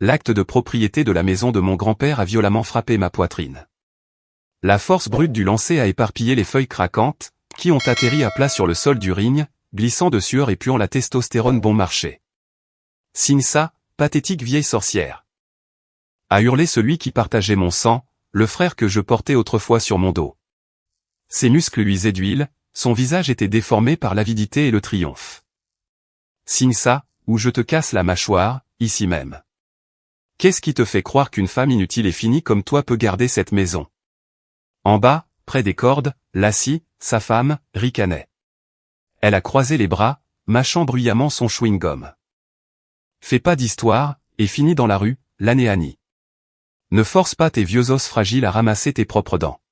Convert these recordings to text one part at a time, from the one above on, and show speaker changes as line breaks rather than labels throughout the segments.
l'acte de propriété de la maison de mon grand-père a violemment frappé ma poitrine. La force brute du lancer a éparpillé les feuilles craquantes, qui ont atterri à plat sur le sol du ring, glissant de sueur et puant la testostérone bon marché. Signe ça, pathétique vieille sorcière. A hurlé celui qui partageait mon sang, le frère que je portais autrefois sur mon dos. Ses muscles luisaient d'huile, son visage était déformé par l'avidité et le triomphe. Signe ça, ou je te casse la mâchoire, ici même. Qu'est-ce qui te fait croire qu'une femme inutile et finie comme toi peut garder cette maison? En bas, près des cordes, Lassie, sa femme, ricanait. Elle a croisé les bras, mâchant bruyamment son chewing-gum. Fais pas d'histoire, et finis dans la rue, l'anéanie. Ne force pas tes vieux os fragiles à ramasser tes propres dents.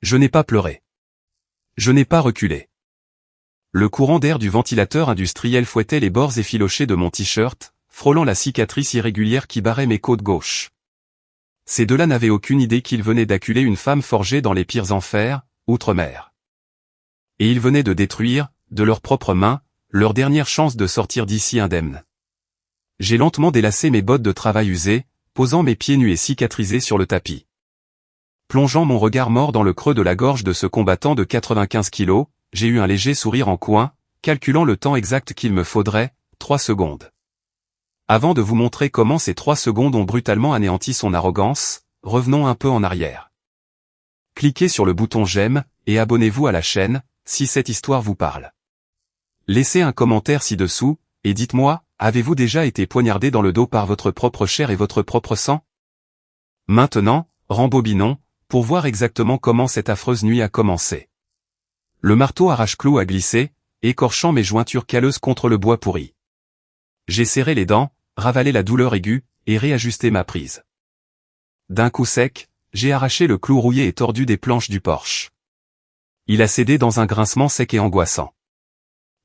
Je n'ai pas pleuré. Je n'ai pas reculé. Le courant d'air du ventilateur industriel fouettait les bords effilochés de mon t-shirt, frôlant la cicatrice irrégulière qui barrait mes côtes gauches. Ces deux-là n'avaient aucune idée qu'ils venaient d'acculer une femme forgée dans les pires enfers, outre-mer. Et ils venaient de détruire, de leurs propres mains, leur dernière chance de sortir d'ici indemne. J'ai lentement délacé mes bottes de travail usées, posant mes pieds nus et cicatrisés sur le tapis. Plongeant mon regard mort dans le creux de la gorge de ce combattant de 95 kilos, j'ai eu un léger sourire en coin, calculant le temps exact qu'il me faudrait, 3 secondes. Avant de vous montrer comment ces 3 secondes ont brutalement anéanti son arrogance, revenons un peu en arrière. Cliquez sur le bouton j'aime, et abonnez-vous à la chaîne, si cette histoire vous parle. Laissez un commentaire ci-dessous, et dites-moi, avez-vous déjà été poignardé dans le dos par votre propre chair et votre propre sang? Maintenant, rembobinons, pour voir exactement comment cette affreuse nuit a commencé. Le marteau arrache-clou a glissé, écorchant mes jointures calleuses contre le bois pourri. J'ai serré les dents, ravalé la douleur aiguë, et réajusté ma prise. D'un coup sec, j'ai arraché le clou rouillé et tordu des planches du porche. Il a cédé dans un grincement sec et angoissant.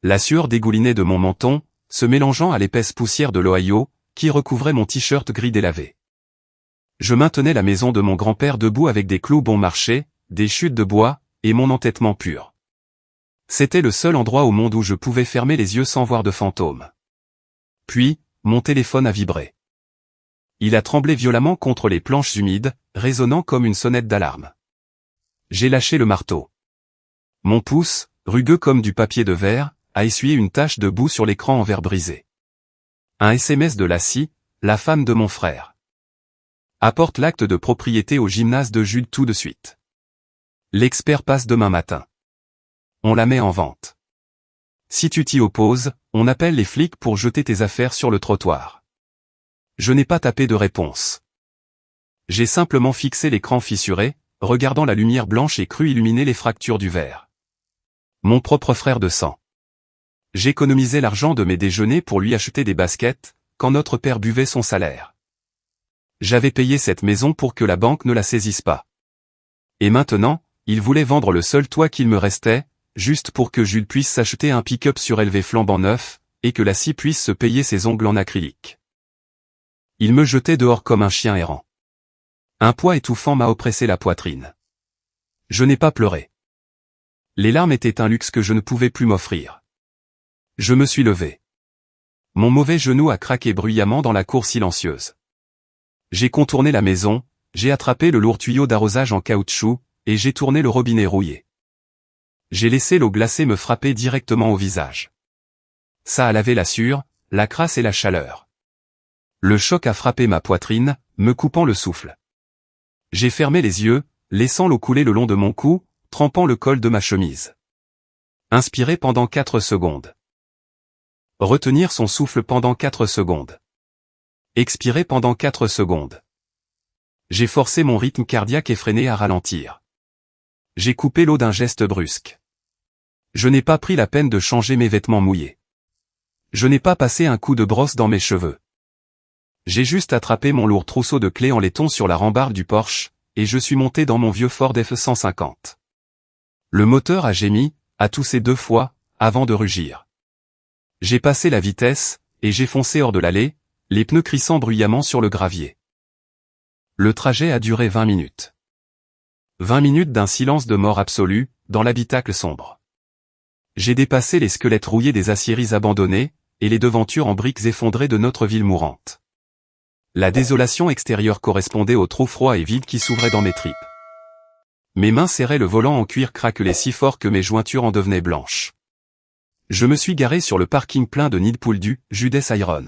La sueur dégoulinait de mon menton, se mélangeant à l'épaisse poussière de l'Ohio, qui recouvrait mon t-shirt gris délavé. Je maintenais la maison de mon grand-père debout avec des clous bon marché, des chutes de bois, et mon entêtement pur. C'était le seul endroit au monde où je pouvais fermer les yeux sans voir de fantômes. Puis, mon téléphone a vibré. Il a tremblé violemment contre les planches humides, résonnant comme une sonnette d'alarme. J'ai lâché le marteau. Mon pouce, rugueux comme du papier de verre, a essuyé une tache de boue sur l'écran en verre brisé. Un SMS de Lassie, la femme de mon frère. Apporte l'acte de propriété au gymnase de Jules tout de suite. L'expert passe demain matin. On la met en vente. Si tu t'y opposes, on appelle les flics pour jeter tes affaires sur le trottoir. Je n'ai pas tapé de réponse. J'ai simplement fixé l'écran fissuré, regardant la lumière blanche et crue illuminer les fractures du verre. Mon propre frère de sang. J'économisais l'argent de mes déjeuners pour lui acheter des baskets, quand notre père buvait son salaire. J'avais payé cette maison pour que la banque ne la saisisse pas. Et maintenant, il voulait vendre le seul toit qu'il me restait, juste pour que Jules puisse s'acheter un pick-up surélevé flambant neuf, et que Lassie puisse se payer ses ongles en acrylique. Il me jetait dehors comme un chien errant. Un poids étouffant m'a oppressé la poitrine. Je n'ai pas pleuré. Les larmes étaient un luxe que je ne pouvais plus m'offrir. Je me suis levé. Mon mauvais genou a craqué bruyamment dans la cour silencieuse. J'ai contourné la maison, j'ai attrapé le lourd tuyau d'arrosage en caoutchouc, et j'ai tourné le robinet rouillé. J'ai laissé l'eau glacée me frapper directement au visage. Ça a lavé la sueur, la crasse et la chaleur. Le choc a frappé ma poitrine, me coupant le souffle. J'ai fermé les yeux, laissant l'eau couler le long de mon cou, trempant le col de ma chemise. Inspirer pendant 4 secondes. Retenir son souffle pendant 4 secondes. Expirer pendant 4 secondes. J'ai forcé mon rythme cardiaque effréné à ralentir. J'ai coupé l'eau d'un geste brusque. Je n'ai pas pris la peine de changer mes vêtements mouillés. Je n'ai pas passé un coup de brosse dans mes cheveux. J'ai juste attrapé mon lourd trousseau de clés en laiton sur la rambarde du Porsche, et je suis monté dans mon vieux Ford F-150. Le moteur a gémi, a toussé 2 fois, avant de rugir. J'ai passé la vitesse, et j'ai foncé hors de l'allée, les pneus crissant bruyamment sur le gravier. Le trajet a duré 20 minutes. 20 minutes d'un silence de mort absolu, dans l'habitacle sombre. J'ai dépassé les squelettes rouillés des aciéries abandonnées, et les devantures en briques effondrées de notre ville mourante. La désolation extérieure correspondait au trou froid et vide qui s'ouvrait dans mes tripes. Mes mains serraient le volant en cuir craquelé si fort que mes jointures en devenaient blanches. Je me suis garé sur le parking plein de nids de poules du Judas Iron.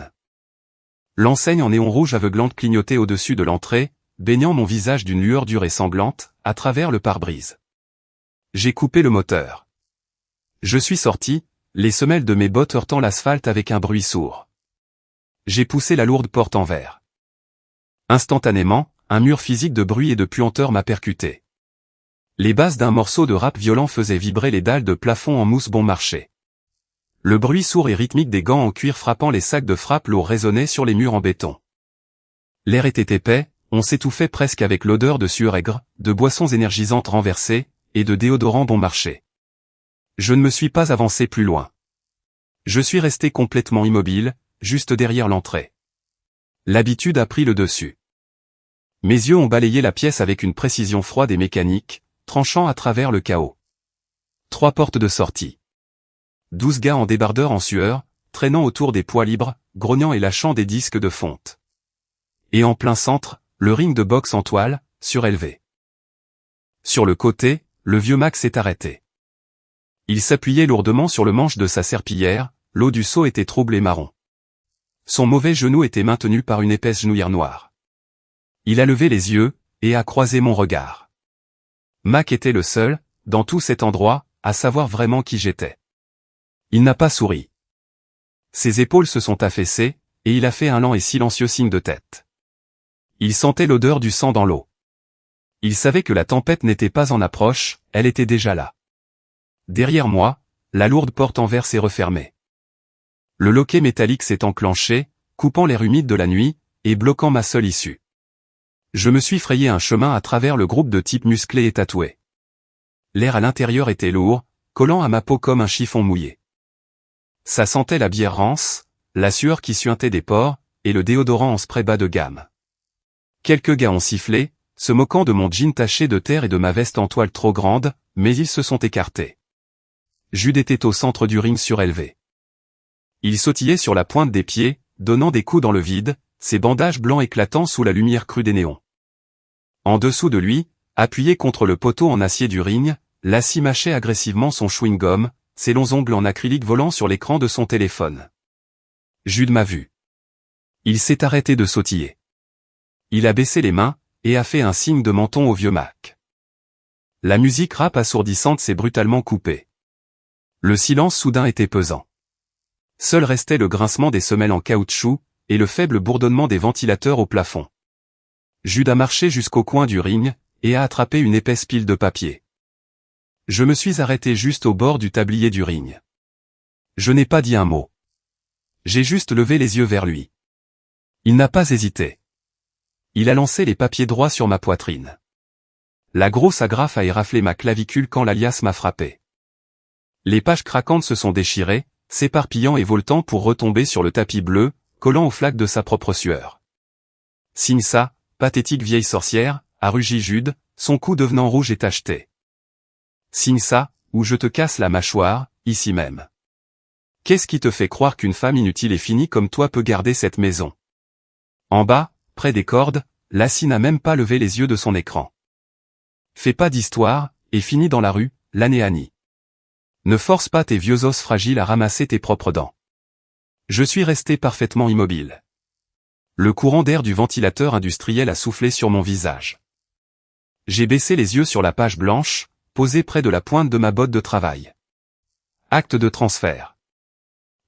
L'enseigne en néon rouge aveuglante clignotait au-dessus de l'entrée, baignant mon visage d'une lueur dure et sanglante, à travers le pare-brise. J'ai coupé le moteur. Je suis sorti, les semelles de mes bottes heurtant l'asphalte avec un bruit sourd. J'ai poussé la lourde porte en verre. Instantanément, un mur physique de bruit et de puanteur m'a percuté. Les basses d'un morceau de rap violent faisaient vibrer les dalles de plafond en mousse bon marché. Le bruit sourd et rythmique des gants en cuir frappant les sacs de frappe lourds résonnait sur les murs en béton. L'air était épais, on s'étouffait presque avec l'odeur de sueur aigre, de boissons énergisantes renversées, et de déodorants bon marché. Je ne me suis pas avancé plus loin. Je suis resté complètement immobile, juste derrière l'entrée. L'habitude a pris le dessus. Mes yeux ont balayé la pièce avec une précision froide et mécanique, tranchant à travers le chaos. 3 portes de sortie. 12 gars en débardeur en sueur, traînant autour des poids libres, grognant et lâchant des disques de fonte. Et en plein centre, le ring de boxe en toile, surélevé. Sur le côté, le vieux Max s'est arrêté. Il s'appuyait lourdement sur le manche de sa serpillière, l'eau du seau était trouble et marron. Son mauvais genou était maintenu par une épaisse genouillère noire. Il a levé les yeux, et a croisé mon regard. Mac était le seul, dans tout cet endroit, à savoir vraiment qui j'étais. Il n'a pas souri. Ses épaules se sont affaissées, et il a fait un lent et silencieux signe de tête. Il sentait l'odeur du sang dans l'eau. Il savait que la tempête n'était pas en approche, elle était déjà là. Derrière moi, la lourde porte en verre s'est refermée. Le loquet métallique s'est enclenché, coupant l'air humide de la nuit, et bloquant ma seule issue. Je me suis frayé un chemin à travers le groupe de types musclés et tatoués. L'air à l'intérieur était lourd, collant à ma peau comme un chiffon mouillé. Ça sentait la bière rance, la sueur qui suintait des pores, et le déodorant en spray bas de gamme. Quelques gars ont sifflé, se moquant de mon jean taché de terre et de ma veste en toile trop grande, mais ils se sont écartés. Jude était au centre du ring surélevé. Il sautillait sur la pointe des pieds, donnant des coups dans le vide, ses bandages blancs éclatant sous la lumière crue des néons. En dessous de lui, appuyé contre le poteau en acier du ring, Lassie mâchait agressivement son chewing-gum, ses longs ongles en acrylique volant sur l'écran de son téléphone. Jude m'a vu. Il s'est arrêté de sautiller. Il a baissé les mains, et a fait un signe de menton au vieux Mac. La musique rap assourdissante s'est brutalement coupée. Le silence soudain était pesant. Seul restait le grincement des semelles en caoutchouc, et le faible bourdonnement des ventilateurs au plafond. Jude a marché jusqu'au coin du ring, et a attrapé une épaisse pile de papier. Je me suis arrêté juste au bord du tablier du ring. Je n'ai pas dit un mot. J'ai juste levé les yeux vers lui. Il n'a pas hésité. Il a lancé les papiers droits sur ma poitrine. La grosse agrafe a éraflé ma clavicule quand l'alias m'a frappé. Les pages craquantes se sont déchirées, s'éparpillant et voletant pour retomber sur le tapis bleu, collant aux flaques de sa propre sueur. Signe ça, pathétique vieille sorcière, a rugi Jude, son cou devenant rouge et tacheté. Signe ça, ou je te casse la mâchoire, ici même. Qu'est-ce qui te fait croire qu'une femme inutile et finie comme toi peut garder cette maison? En bas, près des cordes, Lassie n'a même pas levé les yeux de son écran. Fais pas d'histoire, et finis dans la rue, l'anéanie. Ne force pas tes vieux os fragiles à ramasser tes propres dents. Je suis resté parfaitement immobile. Le courant d'air du ventilateur industriel a soufflé sur mon visage. J'ai baissé les yeux sur la page blanche, posée près de la pointe de ma botte de travail. Acte de transfert.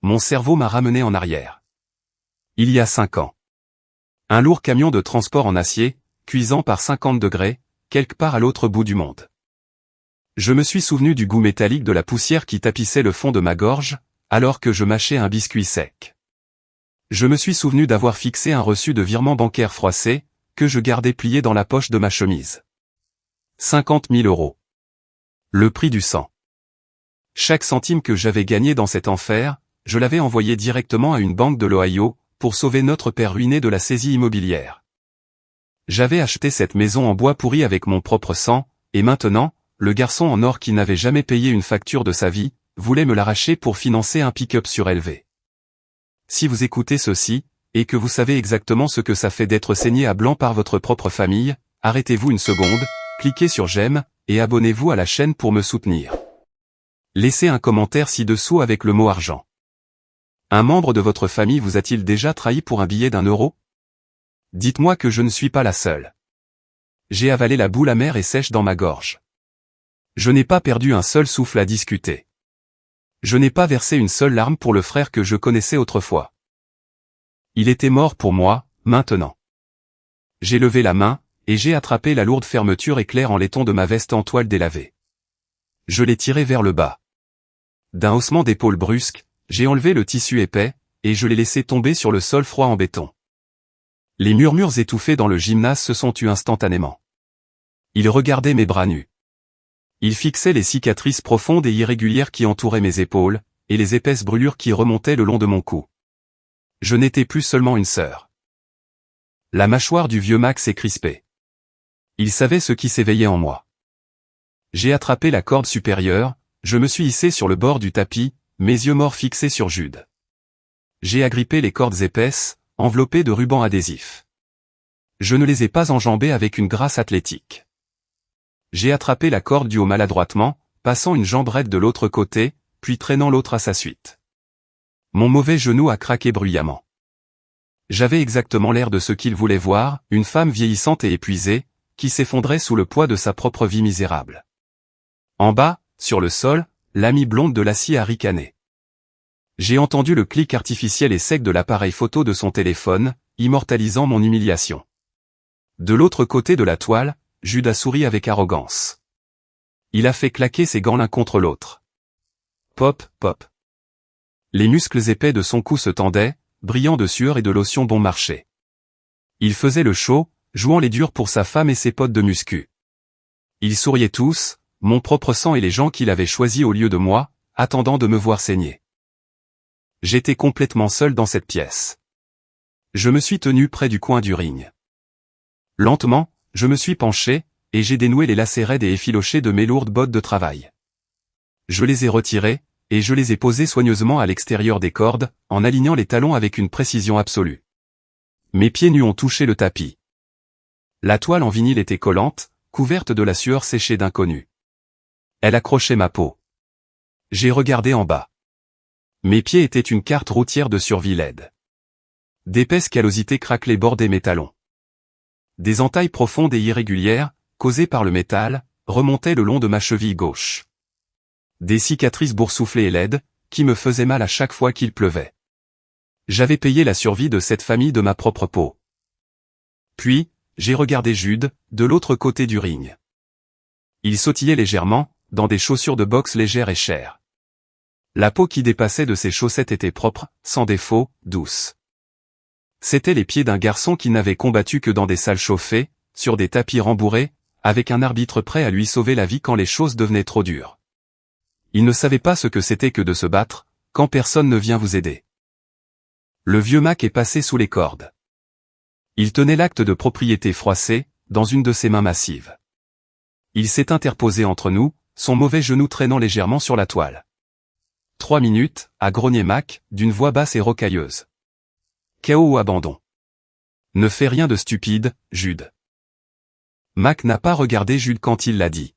Mon cerveau m'a ramené en arrière. Il y a 5 ans. Un lourd camion de transport en acier, cuisant par 50 degrés, quelque part à l'autre bout du monde. Je me suis souvenu du goût métallique de la poussière qui tapissait le fond de ma gorge, alors que je mâchais un biscuit sec. Je me suis souvenu d'avoir fixé un reçu de virement bancaire froissé, que je gardais plié dans la poche de ma chemise. 50 000 €. Le prix du sang. Chaque centime que j'avais gagné dans cet enfer, je l'avais envoyé directement à une banque de l'Ohio, pour sauver notre père ruiné de la saisie immobilière. J'avais acheté cette maison en bois pourri avec mon propre sang, et maintenant, le garçon en or qui n'avait jamais payé une facture de sa vie, voulait me l'arracher pour financer un pick-up surélevé. Si vous écoutez ceci, et que vous savez exactement ce que ça fait d'être saigné à blanc par votre propre famille, arrêtez-vous une seconde, cliquez sur j'aime, et abonnez-vous à la chaîne pour me soutenir. Laissez un commentaire ci-dessous avec le mot argent. Un membre de votre famille vous a-t-il déjà trahi pour un billet d'1 €? Dites-moi que je ne suis pas la seule. J'ai avalé la boule amère et sèche dans ma gorge. Je n'ai pas perdu un seul souffle à discuter. Je n'ai pas versé une seule larme pour le frère que je connaissais autrefois. Il était mort pour moi, maintenant. J'ai levé la main, et j'ai attrapé la lourde fermeture éclair en laiton de ma veste en toile délavée. Je l'ai tiré vers le bas. D'un haussement d'épaule brusque, j'ai enlevé le tissu épais, et je l'ai laissé tomber sur le sol froid en béton. Les murmures étouffés dans le gymnase se sont tus instantanément. Ils regardaient mes bras nus. Ils fixaient les cicatrices profondes et irrégulières qui entouraient mes épaules, et les épaisses brûlures qui remontaient le long de mon cou. Je n'étais plus seulement une sœur. La mâchoire du vieux Mac s'est crispée. Il savait ce qui s'éveillait en moi. J'ai attrapé la corde supérieure, je me suis hissé sur le bord du tapis, mes yeux morts fixés sur Jude. J'ai agrippé les cordes épaisses, enveloppées de rubans adhésifs. Je ne les ai pas enjambées avec une grâce athlétique. J'ai attrapé la corde du haut maladroitement, passant une jambe raide de l'autre côté, puis traînant l'autre à sa suite. Mon mauvais genou a craqué bruyamment. J'avais exactement l'air de ce qu'il voulait voir, une femme vieillissante et épuisée, qui s'effondrait sous le poids de sa propre vie misérable. En bas, sur le sol, l'amie blonde de l'acier a ricané. J'ai entendu le clic artificiel et sec de l'appareil photo de son téléphone, immortalisant mon humiliation. De l'autre côté de la toile, Jude a souri avec arrogance. Il a fait claquer ses gants l'un contre l'autre. Pop, pop. Les muscles épais de son cou se tendaient, brillant de sueur et de lotion bon marché. Il faisait le show, jouant les durs pour sa femme et ses potes de muscu. Ils souriaient tous, mon propre sang et les gens qu'il avait choisis au lieu de moi, attendant de me voir saigner. J'étais complètement seul dans cette pièce. Je me suis tenu près du coin du ring. Lentement, je me suis penché, et j'ai dénoué les lacets raides et effilochés de mes lourdes bottes de travail. Je les ai retirés, et je les ai posés soigneusement à l'extérieur des cordes, en alignant les talons avec une précision absolue. Mes pieds nus ont touché le tapis. La toile en vinyle était collante, couverte de la sueur séchée d'inconnu. Elle accrochait ma peau. J'ai regardé en bas. Mes pieds étaient une carte routière de survie laide. D'épaisses callosités craquelaient bordaient mes talons. Des entailles profondes et irrégulières, causées par le métal, remontaient le long de ma cheville gauche. Des cicatrices boursouflées et laides, qui me faisaient mal à chaque fois qu'il pleuvait. J'avais payé la survie de cette famille de ma propre peau. Puis, j'ai regardé Jude, de l'autre côté du ring. Il sautillait légèrement, dans des chaussures de boxe légères et chères. La peau qui dépassait de ses chaussettes était propre, sans défaut, douce. C'étaient les pieds d'un garçon qui n'avait combattu que dans des salles chauffées, sur des tapis rembourrés, avec un arbitre prêt à lui sauver la vie quand les choses devenaient trop dures. Il ne savait pas ce que c'était que de se battre, quand personne ne vient vous aider. Le vieux Mac est passé sous les cordes. Il tenait l'acte de propriété froissé, dans une de ses mains massives. Il s'est interposé entre nous, son mauvais genou traînant légèrement sur la toile. 3 minutes, a grogné Mac, d'une voix basse et rocailleuse. Chaos ou abandon. Ne fais rien de stupide, Jude. Mac n'a pas regardé Jude quand il l'a dit.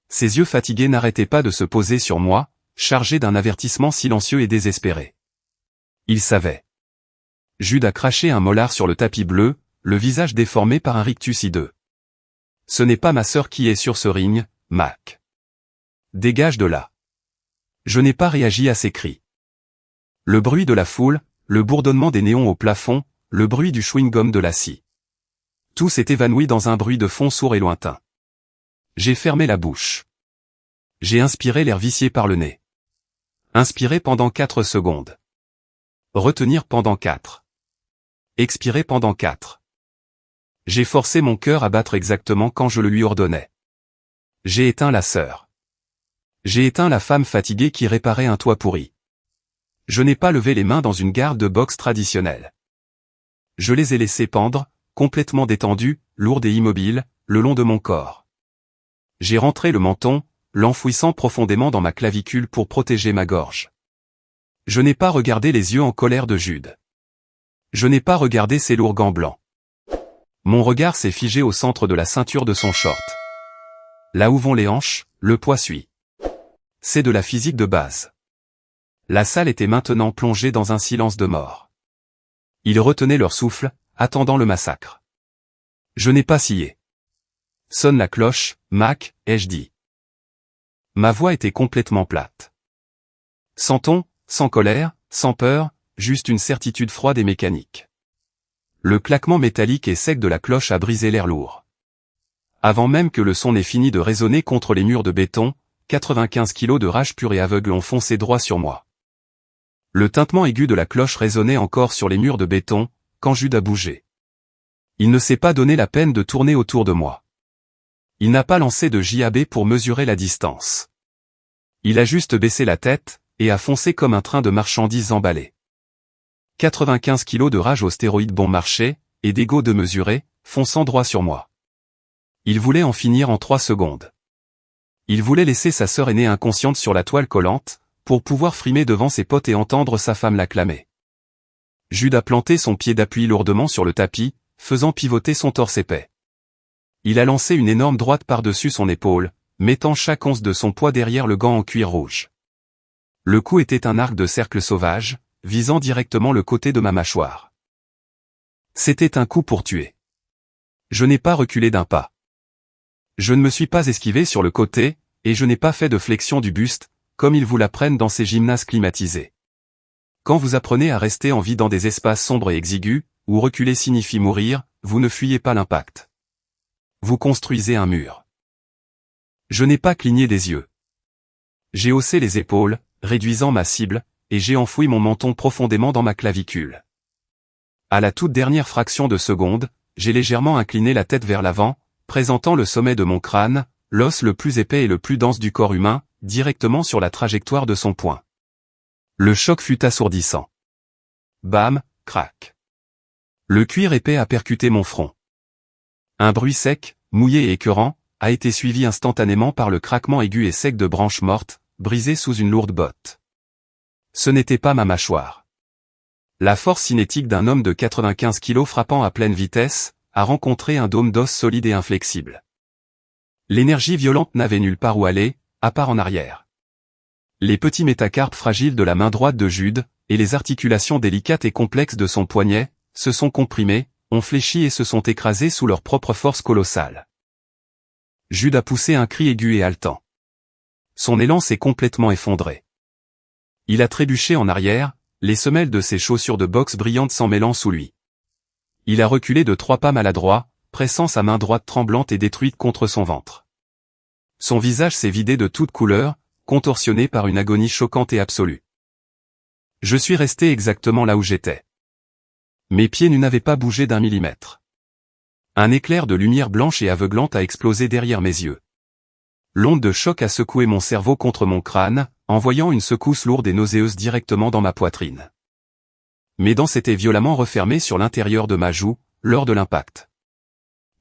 Ses yeux fatigués n'arrêtaient pas de se poser sur moi, chargés d'un avertissement silencieux et désespéré. Il savait. Jude a craché un molar sur le tapis bleu, le visage déformé par un rictus hideux. Ce n'est pas ma sœur qui est sur ce ring, Mac. Dégage de là. Je n'ai pas réagi à ses cris. Le bruit de la foule, le bourdonnement des néons au plafond, le bruit du chewing-gum de la scie. Tout s'est évanoui dans un bruit de fond sourd et lointain. J'ai fermé la bouche. J'ai inspiré l'air vicié par le nez. Inspirer pendant 4 secondes. Retenir pendant 4. Expirer pendant 4. J'ai forcé mon cœur à battre exactement quand je le lui ordonnais. J'ai éteint la sœur. J'ai éteint la femme fatiguée qui réparait un toit pourri. Je n'ai pas levé les mains dans une garde de boxe traditionnelle. Je les ai laissées pendre, complètement détendues, lourdes et immobiles, le long de mon corps. J'ai rentré le menton, l'enfouissant profondément dans ma clavicule pour protéger ma gorge. Je n'ai pas regardé les yeux en colère de Jude. Je n'ai pas regardé ses lourds gants blancs. Mon regard s'est figé au centre de la ceinture de son short. Là où vont les hanches, le poids suit. C'est de la physique de base. La salle était maintenant plongée dans un silence de mort. Ils retenaient leur souffle, attendant le massacre. Je n'ai pas scié. Sonne la cloche, Mac, ai-je dit. Ma voix était complètement plate. Sans ton, sans colère, sans peur, juste une certitude froide et mécanique. Le claquement métallique et sec de la cloche a brisé l'air lourd. Avant même que le son n'ait fini de résonner contre les murs de béton, 95 kilos de rage pure et aveugle ont foncé droit sur moi. Le tintement aigu de la cloche résonnait encore sur les murs de béton, quand Jude a bougé. Il ne s'est pas donné la peine de tourner autour de moi. Il n'a pas lancé de JAB pour mesurer la distance. Il a juste baissé la tête, et a foncé comme un train de marchandises emballé. 95 kilos de rage aux stéroïdes bon marché, et d'ego de mesurer, fonçant droit sur moi. Il voulait en finir en 3 secondes. Il voulait laisser sa sœur aînée inconsciente sur la toile collante, pour pouvoir frimer devant ses potes et entendre sa femme l'acclamer. Jude a planté son pied d'appui lourdement sur le tapis, faisant pivoter son torse épais. Il a lancé une énorme droite par-dessus son épaule, mettant chaque once de son poids derrière le gant en cuir rouge. Le coup était un arc de cercle sauvage, visant directement le côté de ma mâchoire. C'était un coup pour tuer. Je n'ai pas reculé d'un pas. Je ne me suis pas esquivé sur le côté, et je n'ai pas fait de flexion du buste, comme ils vous l'apprennent dans ces gymnases climatisés. Quand vous apprenez à rester en vie dans des espaces sombres et exigus, où reculer signifie mourir, vous ne fuyez pas l'impact. Vous construisez un mur. Je n'ai pas cligné des yeux. J'ai haussé les épaules, réduisant ma cible, et j'ai enfoui mon menton profondément dans ma clavicule. À la toute dernière fraction de seconde, j'ai légèrement incliné la tête vers l'avant, présentant le sommet de mon crâne, l'os le plus épais et le plus dense du corps humain, directement sur la trajectoire de son poing. Le choc fut assourdissant. Bam, crac. Le cuir épais a percuté mon front. Un bruit sec, mouillé et écœurant, a été suivi instantanément par le craquement aigu et sec de branches mortes, brisées sous une lourde botte. Ce n'était pas ma mâchoire. La force cinétique d'un homme de 95 kilos frappant à pleine vitesse, a rencontré un dôme d'os solide et inflexible. L'énergie violente n'avait nulle part où aller, à part en arrière. Les petits métacarpes fragiles de la main droite de Jude, et les articulations délicates et complexes de son poignet, se sont comprimés, ont fléchi et se sont écrasés sous leur propre force colossale. Jude a poussé un cri aigu et haletant. Son élan s'est complètement effondré. Il a trébuché en arrière, les semelles de ses chaussures de boxe brillantes s'en mêlant sous lui. Il a reculé de 3 pas maladroits, pressant sa main droite tremblante et détruite contre son ventre. Son visage s'est vidé de toute couleur, contorsionné par une agonie choquante et absolue. Je suis resté exactement là où j'étais. Mes pieds n'avaient pas bougé d'1 millimètre. Un éclair de lumière blanche et aveuglante a explosé derrière mes yeux. L'onde de choc a secoué mon cerveau contre mon crâne, envoyant une secousse lourde et nauséeuse directement dans ma poitrine. Mes dents s'étaient violemment refermées sur l'intérieur de ma joue, lors de l'impact.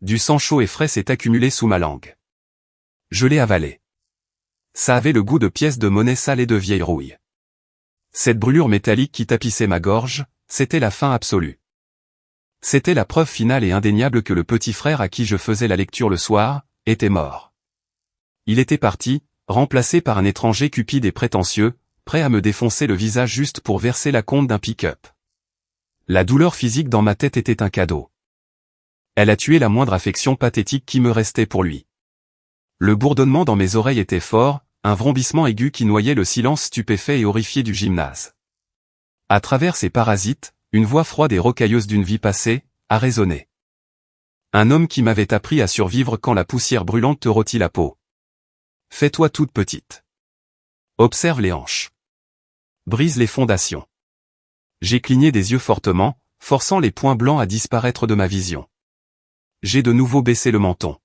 Du sang chaud et frais s'est accumulé sous ma langue. Je l'ai avalé. Ça avait le goût de pièces de monnaie sale et de vieille rouille. Cette brûlure métallique qui tapissait ma gorge, c'était la fin absolue. C'était la preuve finale et indéniable que le petit frère à qui je faisais la lecture le soir, était mort. Il était parti, remplacé par un étranger cupide et prétentieux, prêt à me défoncer le visage juste pour verser la compte d'un pick-up. La douleur physique dans ma tête était un cadeau. Elle a tué la moindre affection pathétique qui me restait pour lui. Le bourdonnement dans mes oreilles était fort, un vrombissement aigu qui noyait le silence stupéfait et horrifié du gymnase. À travers ces parasites, une voix froide et rocailleuse d'une vie passée, a résonné. Un homme qui m'avait appris à survivre quand la poussière brûlante te rôtit la peau. Fais-toi toute petite. Observe les hanches. Brise les fondations. J'ai cligné des yeux fortement, forçant les points blancs à disparaître de ma vision. J'ai de nouveau baissé le menton.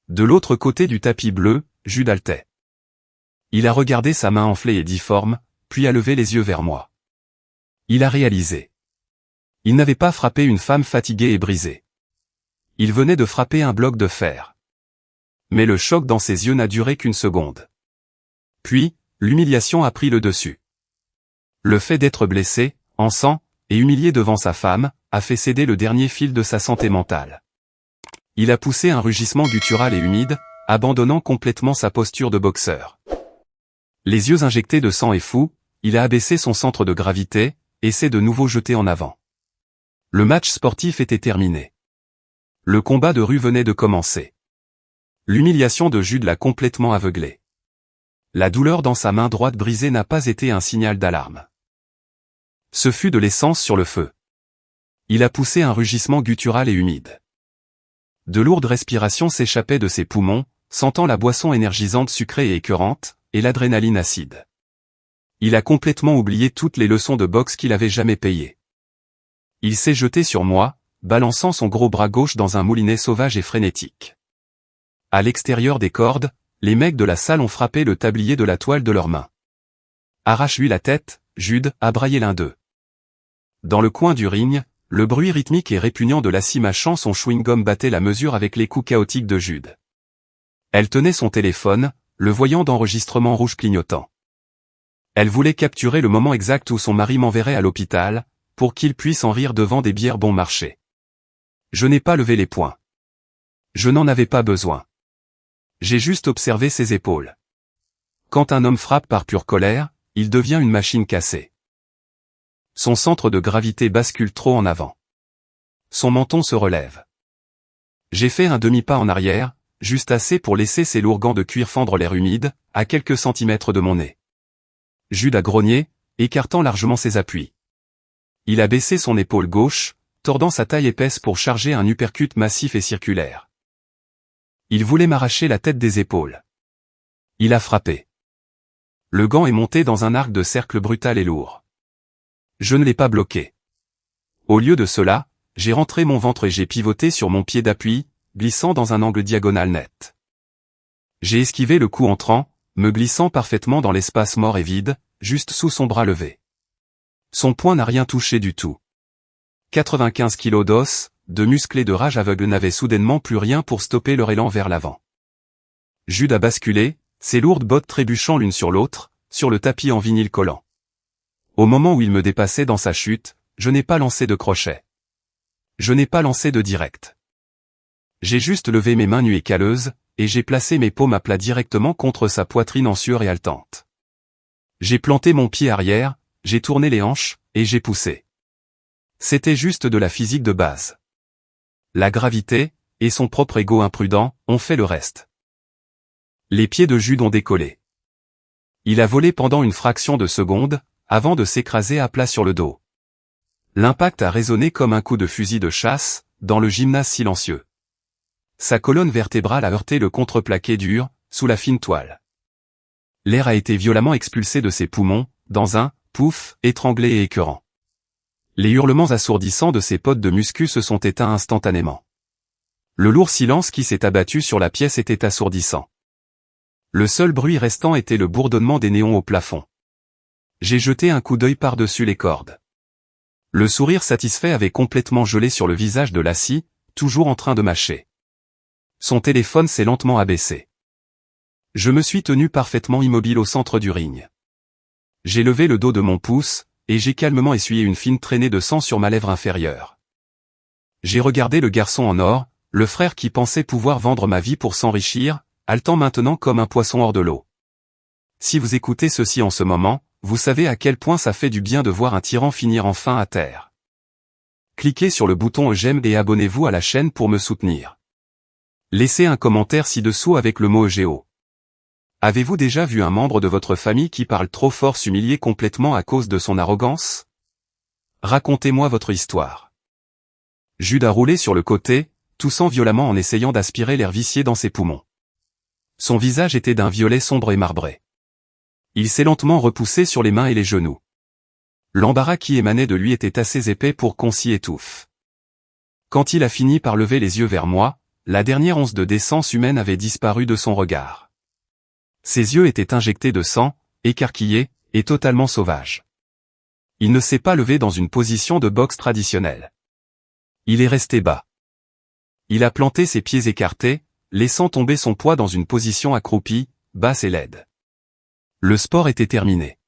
De l'autre côté du tapis bleu, Jude haletait. Il a regardé sa main enflée et difforme, puis a levé les yeux vers moi. Il a réalisé. Il n'avait pas frappé une femme fatiguée et brisée. Il venait de frapper un bloc de fer. Mais le choc dans ses yeux n'a duré qu'une seconde. Puis, l'humiliation a pris le dessus. Le fait d'être blessé, en sang, et humilié devant sa femme, a fait céder le dernier fil de sa santé mentale. Il a poussé un rugissement guttural et humide, abandonnant complètement sa posture de boxeur. Les yeux injectés de sang et fou, il a abaissé son centre de gravité, et s'est de nouveau jeté en avant. Le match sportif était terminé. Le combat de rue venait de commencer. L'humiliation de Jude l'a complètement aveuglé. La douleur dans sa main droite brisée n'a pas été un signal d'alarme. Ce fut de l'essence sur le feu. Il a poussé un rugissement guttural et humide. De lourdes respirations s'échappaient de ses poumons, sentant la boisson énergisante sucrée et écœurante, et l'adrénaline acide. Il a complètement oublié toutes les leçons de boxe qu'il avait jamais payées. Il s'est jeté sur moi, balançant son gros bras gauche dans un moulinet sauvage et frénétique. À l'extérieur des cordes, les mecs de la salle ont frappé le tablier de la toile de leurs mains. Arrache-lui la tête, Jude, a braillé l'un d'eux. Dans le coin du ring, le bruit rythmique et répugnant de Lassie mâchant son chewing-gum battait la mesure avec les coups chaotiques de Jude. Elle tenait son téléphone, le voyant d'enregistrement rouge clignotant. Elle voulait capturer le moment exact où son mari m'enverrait à l'hôpital, pour qu'il puisse en rire devant des bières bon marché. Je n'ai pas levé les poings. Je n'en avais pas besoin. J'ai juste observé ses épaules. Quand un homme frappe par pure colère, il devient une machine cassée. Son centre de gravité bascule trop en avant. Son menton se relève. J'ai fait un demi-pas en arrière, juste assez pour laisser ses lourds gants de cuir fendre l'air humide, à quelques centimètres de mon nez. Jude a grogné, écartant largement ses appuis. Il a baissé son épaule gauche, tordant sa taille épaisse pour charger un uppercut massif et circulaire. Il voulait m'arracher la tête des épaules. Il a frappé. Le gant est monté dans un arc de cercle brutal et lourd. Je ne l'ai pas bloqué. Au lieu de cela, j'ai rentré mon ventre et j'ai pivoté sur mon pied d'appui, glissant dans un angle diagonal net. J'ai esquivé le coup entrant, me glissant parfaitement dans l'espace mort et vide, juste sous son bras levé. Son poing n'a rien touché du tout. 95 kilos d'os, de muscles et de rage aveugle n'avaient soudainement plus rien pour stopper leur élan vers l'avant. Jude a basculé, ses lourdes bottes trébuchant l'une sur l'autre, sur le tapis en vinyle collant. Au moment où il me dépassait dans sa chute, je n'ai pas lancé de crochet. Je n'ai pas lancé de direct. J'ai juste levé mes mains nues et calleuses, et j'ai placé mes paumes à plat directement contre sa poitrine en sueur et haletante. J'ai planté mon pied arrière, j'ai tourné les hanches, et j'ai poussé. C'était juste de la physique de base. La gravité, et son propre ego imprudent, ont fait le reste. Les pieds de Jude ont décollé. Il a volé pendant une fraction de seconde, avant de s'écraser à plat sur le dos. L'impact a résonné comme un coup de fusil de chasse, dans le gymnase silencieux. Sa colonne vertébrale a heurté le contreplaqué dur, sous la fine toile. L'air a été violemment expulsé de ses poumons, dans un « pouf » étranglé et écœurant. Les hurlements assourdissants de ses potes de muscu se sont éteints instantanément. Le lourd silence qui s'est abattu sur la pièce était assourdissant. Le seul bruit restant était le bourdonnement des néons au plafond. J'ai jeté un coup d'œil par-dessus les cordes. Le sourire satisfait avait complètement gelé sur le visage de Lassie, toujours en train de mâcher. Son téléphone s'est lentement abaissé. Je me suis tenu parfaitement immobile au centre du ring. J'ai levé le dos de mon pouce, et j'ai calmement essuyé une fine traînée de sang sur ma lèvre inférieure. J'ai regardé le garçon en or, le frère qui pensait pouvoir vendre ma vie pour s'enrichir, haletant maintenant comme un poisson hors de l'eau. Si vous écoutez ceci en ce moment, vous savez à quel point ça fait du bien de voir un tyran finir enfin à terre. Cliquez sur le bouton j'aime et abonnez-vous à la chaîne pour me soutenir. Laissez un commentaire ci-dessous avec le mot EGO. Avez-vous déjà vu un membre de votre famille qui parle trop fort s'humilier complètement à cause de son arrogance? Racontez-moi votre histoire. Jude a roulé sur le côté, toussant violemment en essayant d'aspirer l'air vicié dans ses poumons. Son visage était d'un violet sombre et marbré. Il s'est lentement repoussé sur les mains et les genoux. L'embarras qui émanait de lui était assez épais pour qu'on s'y étouffe. Quand il a fini par lever les yeux vers moi, la dernière once de décence humaine avait disparu de son regard. Ses yeux étaient injectés de sang, écarquillés, et totalement sauvages. Il ne s'est pas levé dans une position de boxe traditionnelle. Il est resté bas. Il a planté ses pieds écartés, laissant tomber son poids dans une position accroupie, basse et laide. Le sport était terminé.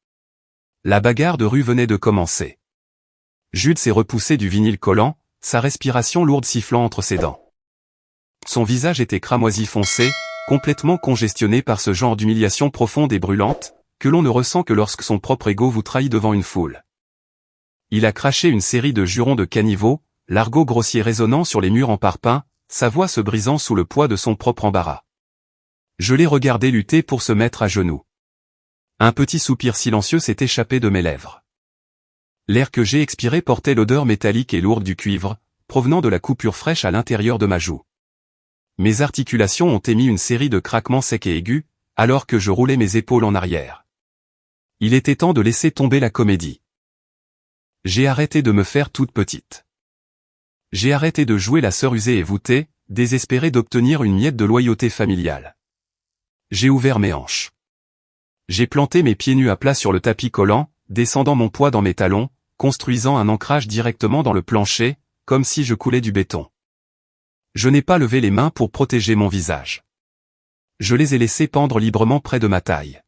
La bagarre de rue venait de commencer. Jude s'est repoussé du vinyle collant, sa respiration lourde sifflant entre ses dents. Son visage était cramoisi foncé, complètement congestionné par ce genre d'humiliation profonde et brûlante, que l'on ne ressent que lorsque son propre ego vous trahit devant une foule. Il a craché une série de jurons de caniveau, l'argot grossier résonnant sur les murs en parpaing, sa voix se brisant sous le poids de son propre embarras. Je l'ai regardé lutter pour se mettre à genoux. Un petit soupir silencieux s'est échappé de mes lèvres. L'air que j'ai expiré portait l'odeur métallique et lourde du cuivre, provenant de la coupure fraîche à l'intérieur de ma joue. Mes articulations ont émis une série de craquements secs et aigus, alors que je roulais mes épaules en arrière. Il était temps de laisser tomber la comédie. J'ai arrêté de me faire toute petite. J'ai arrêté de jouer la sœur usée et voûtée, désespéré d'obtenir une miette de loyauté familiale. J'ai ouvert mes hanches. J'ai planté mes pieds nus à plat sur le tapis collant, descendant mon poids dans mes talons, construisant un ancrage directement dans le plancher, comme si je coulais du béton. Je n'ai pas levé les mains pour protéger mon visage. Je les ai laissées pendre librement près de ma taille.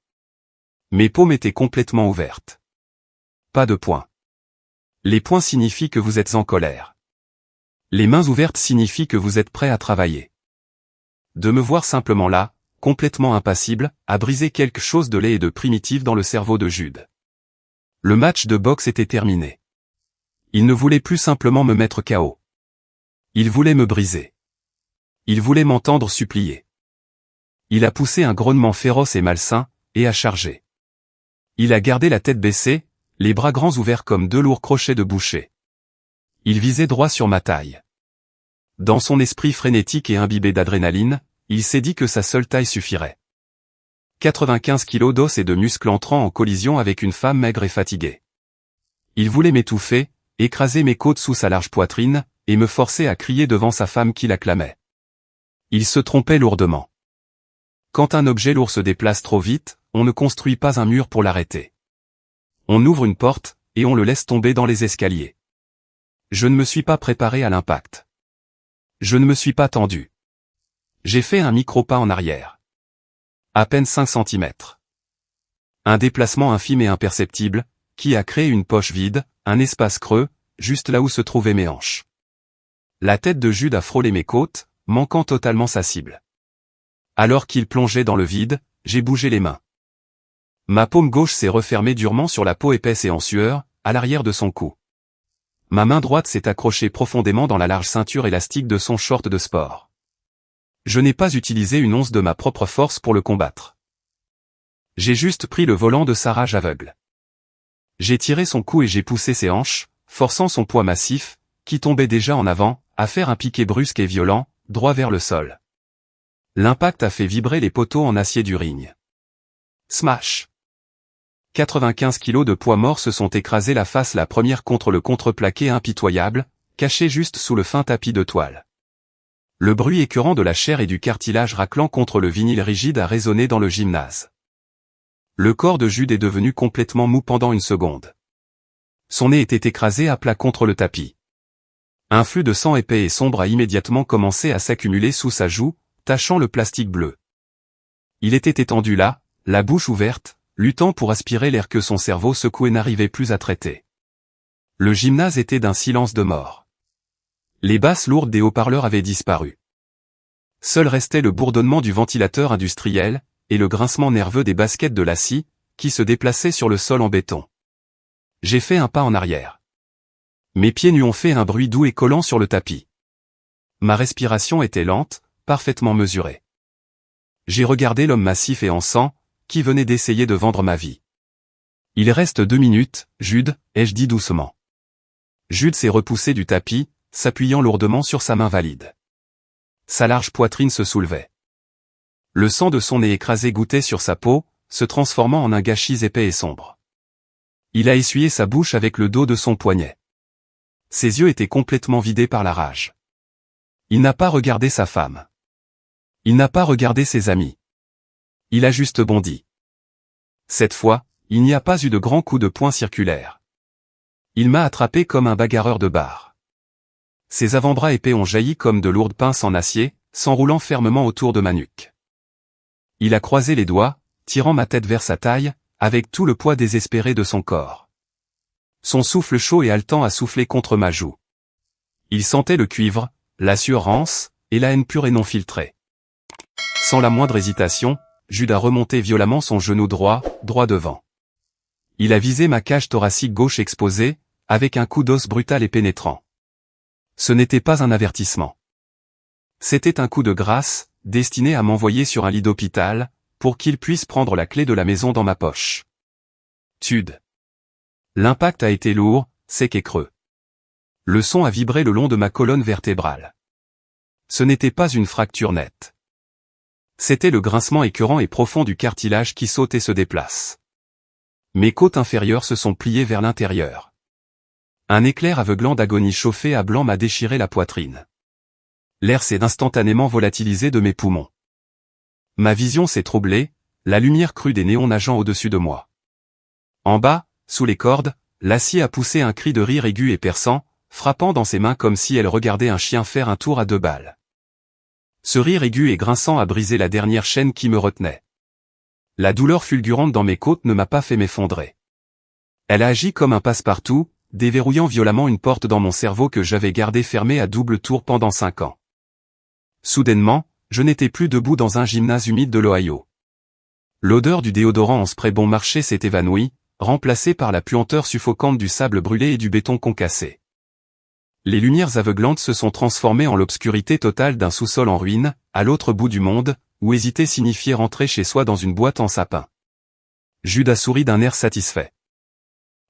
Mes paumes étaient complètement ouvertes. Pas de poings. Les poings signifient que vous êtes en colère. Les mains ouvertes signifient que vous êtes prêt à travailler. De me voir simplement là, complètement impassible, a brisé quelque chose de laid et de primitif dans le cerveau de Jude. Le match de boxe était terminé. Il ne voulait plus simplement me mettre KO. Il voulait me briser. Il voulait m'entendre supplier. Il a poussé un grognement féroce et malsain, et a chargé. Il a gardé la tête baissée, les bras grands ouverts comme deux lourds crochets de boucher. Il visait droit sur ma taille. Dans son esprit frénétique et imbibé d'adrénaline, il s'est dit que sa seule taille suffirait. 95 kilos d'os et de muscles entrant en collision avec une femme maigre et fatiguée. Il voulait m'étouffer, écraser mes côtes sous sa large poitrine, et me forcer à crier devant sa femme qui l'acclamait. Il se trompait lourdement. Quand un objet lourd se déplace trop vite, on ne construit pas un mur pour l'arrêter. On ouvre une porte, et on le laisse tomber dans les escaliers. Je ne me suis pas préparé à l'impact. Je ne me suis pas tendu. J'ai fait un micro-pas en arrière. À peine 5 centimètres. Un déplacement infime et imperceptible, qui a créé une poche vide, un espace creux, juste là où se trouvaient mes hanches. La tête de Jude a frôlé mes côtes, manquant totalement sa cible. Alors qu'il plongeait dans le vide, j'ai bougé les mains. Ma paume gauche s'est refermée durement sur la peau épaisse et en sueur, à l'arrière de son cou. Ma main droite s'est accrochée profondément dans la large ceinture élastique de son short de sport. Je n'ai pas utilisé une once de ma propre force pour le combattre. J'ai juste pris le volant de sa rage aveugle. J'ai tiré son cou et j'ai poussé ses hanches, forçant son poids massif, qui tombait déjà en avant, à faire un piqué brusque et violent, droit vers le sol. L'impact a fait vibrer les poteaux en acier du ring. Smash! 95 kilos de poids mort se sont écrasés la face la première contre le contreplaqué impitoyable, caché juste sous le fin tapis de toile. Le bruit écœurant de la chair et du cartilage raclant contre le vinyle rigide a résonné dans le gymnase. Le corps de Jude est devenu complètement mou pendant une seconde. Son nez était écrasé à plat contre le tapis. Un flux de sang épais et sombre a immédiatement commencé à s'accumuler sous sa joue, tachant le plastique bleu. Il était étendu là, la bouche ouverte, luttant pour aspirer l'air que son cerveau secoué n'arrivait plus à traiter. Le gymnase était d'un silence de mort. Les basses lourdes des haut-parleurs avaient disparu. Seul restait le bourdonnement du ventilateur industriel, et le grincement nerveux des baskets de la scie, qui se déplaçaient sur le sol en béton. J'ai fait un pas en arrière. Mes pieds nus ont fait un bruit doux et collant sur le tapis. Ma respiration était lente, parfaitement mesurée. J'ai regardé l'homme massif et en sang, qui venait d'essayer de vendre ma vie. Il reste 2 minutes, Jude, ai-je dit doucement. Jude s'est repoussé du tapis, s'appuyant lourdement sur sa main valide. Sa large poitrine se soulevait. Le sang de son nez écrasé gouttait sur sa peau, se transformant en un gâchis épais et sombre. Il a essuyé sa bouche avec le dos de son poignet. Ses yeux étaient complètement vidés par la rage. Il n'a pas regardé sa femme. Il n'a pas regardé ses amis. Il a juste bondi. Cette fois, il n'y a pas eu de grand coup de poing circulaire. Il m'a attrapé comme un bagarreur de bar. Ses avant-bras épais ont jailli comme de lourdes pinces en acier, s'enroulant fermement autour de ma nuque. Il a croisé les doigts, tirant ma tête vers sa taille, avec tout le poids désespéré de son corps. Son souffle chaud et haletant a soufflé contre ma joue. Il sentait le cuivre, la sueur rance, et la haine pure et non filtrée. Sans la moindre hésitation, Jude a remonté violemment son genou droit devant. Il a visé ma cage thoracique gauche exposée, avec un coup d'os brutal et pénétrant. Ce n'était pas un avertissement. C'était un coup de grâce, destiné à m'envoyer sur un lit d'hôpital, pour qu'il puisse prendre la clé de la maison dans ma poche. Tude. L'impact a été lourd, sec et creux. Le son a vibré le long de ma colonne vertébrale. Ce n'était pas une fracture nette. C'était le grincement écœurant et profond du cartilage qui saute et se déplace. Mes côtes inférieures se sont pliées vers l'intérieur. Un éclair aveuglant d'agonie chauffée à blanc m'a déchiré la poitrine. L'air s'est instantanément volatilisé de mes poumons. Ma vision s'est troublée, la lumière crue des néons nageant au-dessus de moi. En bas, sous les cordes, l'acier a poussé un cri de rire aigu et perçant, frappant dans ses mains comme si elle regardait un chien faire un tour à 2 balles. Ce rire aigu et grinçant a brisé la dernière chaîne qui me retenait. La douleur fulgurante dans mes côtes ne m'a pas fait m'effondrer. Elle a agi comme un passe-partout, déverrouillant violemment une porte dans mon cerveau que j'avais gardée fermée à double tour pendant 5 ans. Soudainement, je n'étais plus debout dans un gymnase humide de l'Ohio. L'odeur du déodorant en spray bon marché s'est évanouie, remplacée par la puanteur suffocante du sable brûlé et du béton concassé. Les lumières aveuglantes se sont transformées en l'obscurité totale d'un sous-sol en ruine, à l'autre bout du monde, où hésiter signifiait rentrer chez soi dans une boîte en sapin. Jude a souri d'un air satisfait.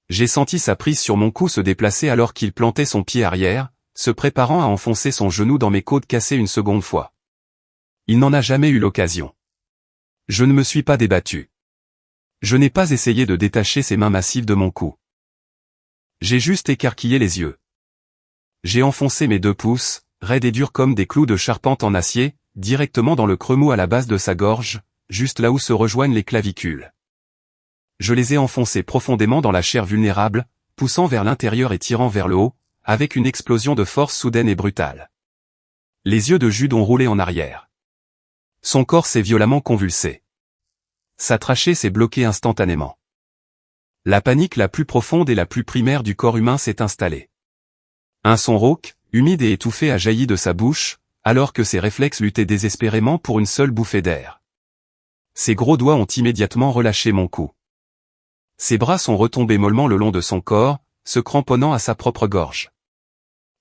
J'ai senti sa prise sur mon cou se déplacer alors qu'il plantait son pied arrière, se préparant à enfoncer son genou dans mes côtes cassées une seconde fois. Il n'en a jamais eu l'occasion. Je ne me suis pas débattu. Je n'ai pas essayé de détacher ses mains massives de mon cou. J'ai juste écarquillé les yeux. J'ai enfoncé mes 2 pouces, raides et durs comme des clous de charpente en acier, directement dans le creux mou à la base de sa gorge, juste là où se rejoignent les clavicules. Je les ai enfoncés profondément dans la chair vulnérable, poussant vers l'intérieur et tirant vers le haut, avec une explosion de force soudaine et brutale. Les yeux de Jude ont roulé en arrière. Son corps s'est violemment convulsé. Sa trachée s'est bloquée instantanément. La panique la plus profonde et la plus primaire du corps humain s'est installée. Un son rauque, humide et étouffé a jailli de sa bouche, alors que ses réflexes luttaient désespérément pour une seule bouffée d'air. Ses gros doigts ont immédiatement relâché mon cou. Ses bras sont retombés mollement le long de son corps, se cramponnant à sa propre gorge.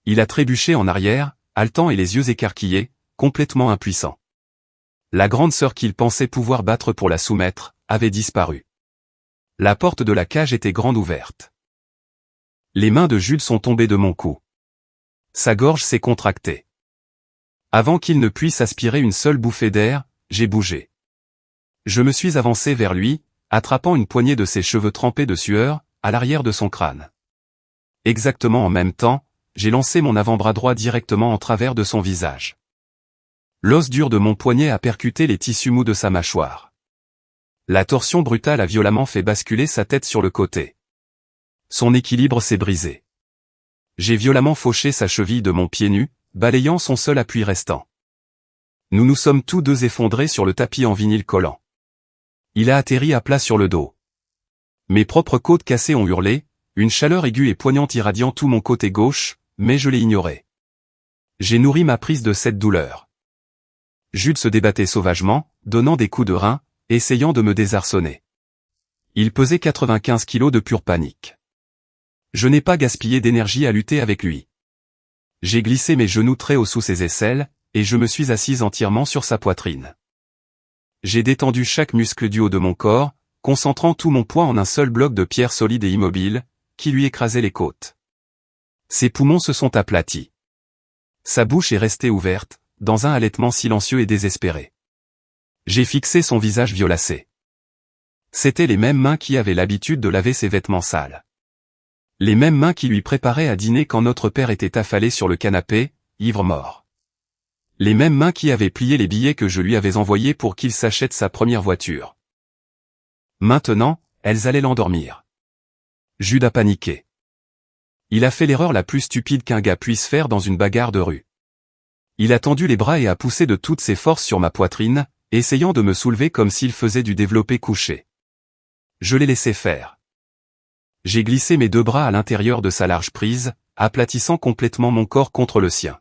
Il a trébuché en arrière, haletant et les yeux écarquillés, complètement impuissant. La grande sœur qu'il pensait pouvoir battre pour la soumettre, avait disparu. La porte de la cage était grande ouverte. Les mains de Jude sont tombées de mon cou. Sa gorge s'est contractée. Avant qu'il ne puisse aspirer une seule bouffée d'air, j'ai bougé. Je me suis avancé vers lui, attrapant une poignée de ses cheveux trempés de sueur, à l'arrière de son crâne. Exactement en même temps, j'ai lancé mon avant-bras droit directement en travers de son visage. L'os dur de mon poignet a percuté les tissus mous de sa mâchoire. La torsion brutale a violemment fait basculer sa tête sur le côté. Son équilibre s'est brisé. J'ai violemment fauché sa cheville de mon pied nu, balayant son seul appui restant. Nous nous sommes tous deux effondrés sur le tapis en vinyle collant. Il a atterri à plat sur le dos. Mes propres côtes cassées ont hurlé, une chaleur aiguë et poignante irradiant tout mon côté gauche, mais je l'ai ignoré. J'ai nourri ma prise de cette douleur. Jude se débattait sauvagement, donnant des coups de rein, essayant de me désarçonner. Il pesait 95 kilos de pure panique. Je n'ai pas gaspillé d'énergie à lutter avec lui. J'ai glissé mes genoux très haut sous ses aisselles, et je me suis assise entièrement sur sa poitrine. J'ai détendu chaque muscle du haut de mon corps, concentrant tout mon poids en un seul bloc de pierre solide et immobile, qui lui écrasait les côtes. Ses poumons se sont aplatis. Sa bouche est restée ouverte, dans un halètement silencieux et désespéré. J'ai fixé son visage violacé. C'étaient les mêmes mains qui avaient l'habitude de laver ses vêtements sales. Les mêmes mains qui lui préparaient à dîner quand notre père était affalé sur le canapé, ivre-mort. Les mêmes mains qui avaient plié les billets que je lui avais envoyés pour qu'il s'achète sa première voiture. Maintenant, elles allaient l'endormir. Jude a paniqué. Il a fait l'erreur la plus stupide qu'un gars puisse faire dans une bagarre de rue. Il a tendu les bras et a poussé de toutes ses forces sur ma poitrine, essayant de me soulever comme s'il faisait du développé couché. Je l'ai laissé faire. J'ai glissé mes 2 bras à l'intérieur de sa large prise, aplatissant complètement mon corps contre le sien.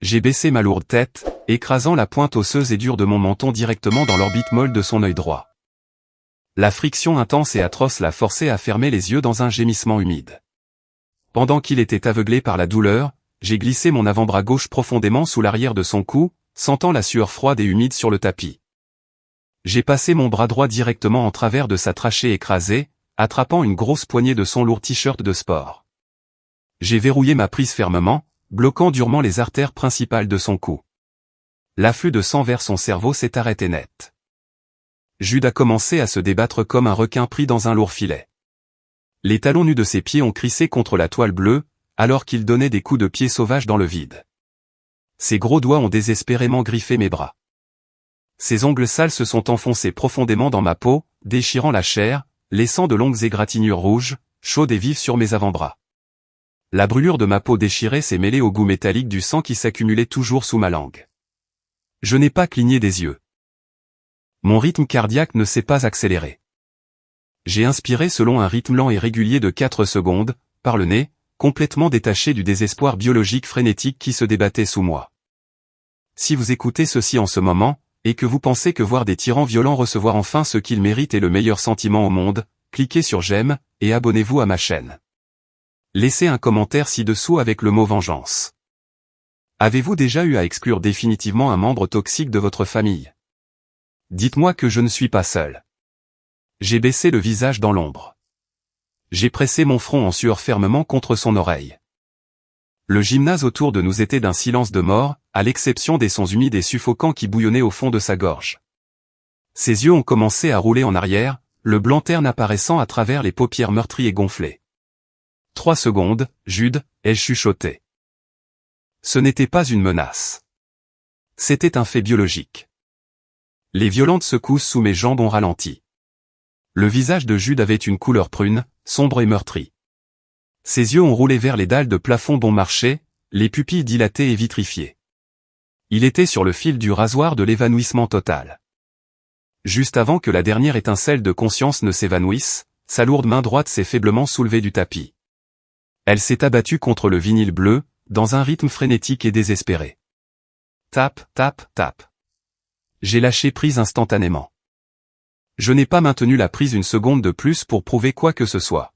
J'ai baissé ma lourde tête, écrasant la pointe osseuse et dure de mon menton directement dans l'orbite molle de son œil droit. La friction intense et atroce l'a forcé à fermer les yeux dans un gémissement humide. Pendant qu'il était aveuglé par la douleur, j'ai glissé mon avant-bras gauche profondément sous l'arrière de son cou, sentant la sueur froide et humide sur le tapis. J'ai passé mon bras droit directement en travers de sa trachée écrasée, attrapant une grosse poignée de son lourd t-shirt de sport. J'ai verrouillé ma prise fermement, bloquant durement les artères principales de son cou. L'afflux de sang vers son cerveau s'est arrêté net. Jude a commencé à se débattre comme un requin pris dans un lourd filet. Les talons nus de ses pieds ont crissé contre la toile bleue, alors qu'il donnait des coups de pied sauvages dans le vide. Ses gros doigts ont désespérément griffé mes bras. Ses ongles sales se sont enfoncés profondément dans ma peau, déchirant la chair, laissant de longues égratignures rouges, chaudes et vives sur mes avant-bras. La brûlure de ma peau déchirée s'est mêlée au goût métallique du sang qui s'accumulait toujours sous ma langue. Je n'ai pas cligné des yeux. Mon rythme cardiaque ne s'est pas accéléré. J'ai inspiré selon un rythme lent et régulier de 4 secondes, par le nez, complètement détaché du désespoir biologique frénétique qui se débattait sous moi. Si vous écoutez ceci en ce moment, et que vous pensez que voir des tyrans violents recevoir enfin ce qu'ils méritent est le meilleur sentiment au monde, cliquez sur j'aime, et abonnez-vous à ma chaîne. Laissez un commentaire ci-dessous avec le mot vengeance. Avez-vous déjà eu à exclure définitivement un membre toxique de votre famille? Dites-moi que je ne suis pas seul. J'ai baissé le visage dans l'ombre. J'ai pressé mon front en sueur fermement contre son oreille. Le gymnase autour de nous était d'un silence de mort, à l'exception des sons humides et suffocants qui bouillonnaient au fond de sa gorge. Ses yeux ont commencé à rouler en arrière, le blanc terne apparaissant à travers les paupières meurtries et gonflées. 3 secondes, Jude, ai-je chuchoté. Ce n'était pas une menace. C'était un fait biologique. Les violentes secousses sous mes jambes ont ralenti. Le visage de Jude avait une couleur prune, sombre et meurtrie. Ses yeux ont roulé vers les dalles de plafond bon marché, les pupilles dilatées et vitrifiées. Il était sur le fil du rasoir de l'évanouissement total. Juste avant que la dernière étincelle de conscience ne s'évanouisse, sa lourde main droite s'est faiblement soulevée du tapis. Elle s'est abattue contre le vinyle bleu, dans un rythme frénétique et désespéré. Tape, tape, tape. J'ai lâché prise instantanément. Je n'ai pas maintenu la prise une seconde de plus pour prouver quoi que ce soit.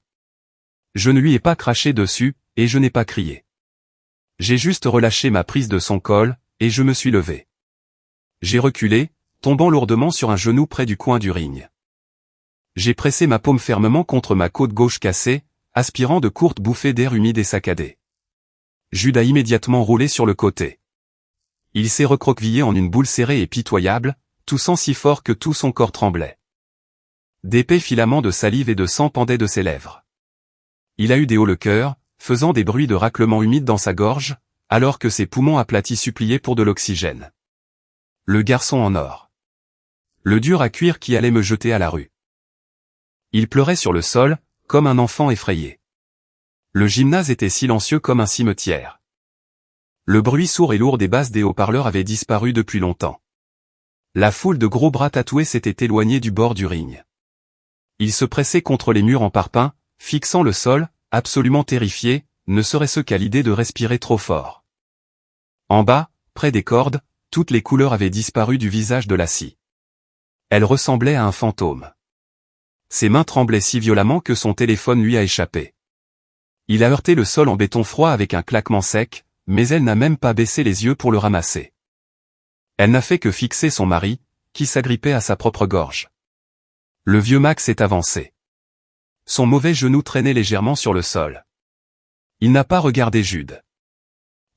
Je ne lui ai pas craché dessus, et je n'ai pas crié. J'ai juste relâché ma prise de son col, et je me suis levé. J'ai reculé, tombant lourdement sur un genou près du coin du ring. J'ai pressé ma paume fermement contre ma côte gauche cassée, aspirant de courtes bouffées d'air humide et saccadé. Jude a immédiatement roulé sur le côté. Il s'est recroquevillé en une boule serrée et pitoyable, toussant si fort que tout son corps tremblait. D'épais filaments de salive et de sang pendaient de ses lèvres. Il a eu des hauts le cœur, faisant des bruits de raclement humide dans sa gorge, alors que ses poumons aplatis suppliaient pour de l'oxygène. Le garçon en or. Le dur à cuire qui allait me jeter à la rue. Il pleurait sur le sol, comme un enfant effrayé. Le gymnase était silencieux comme un cimetière. Le bruit sourd et lourd des basses des haut-parleurs avait disparu depuis longtemps. La foule de gros bras tatoués s'était éloignée du bord du ring. Il se pressait contre les murs en parpaing, fixant le sol, absolument terrifié, ne serait-ce qu'à l'idée de respirer trop fort. En bas, près des cordes, toutes les couleurs avaient disparu du visage de la scie. Elle ressemblait à un fantôme. Ses mains tremblaient si violemment que son téléphone lui a échappé. Il a heurté le sol en béton froid avec un claquement sec, mais elle n'a même pas baissé les yeux pour le ramasser. Elle n'a fait que fixer son mari, qui s'agrippait à sa propre gorge. Le vieux Max est avancé. Son mauvais genou traînait légèrement sur le sol. Il n'a pas regardé Jude.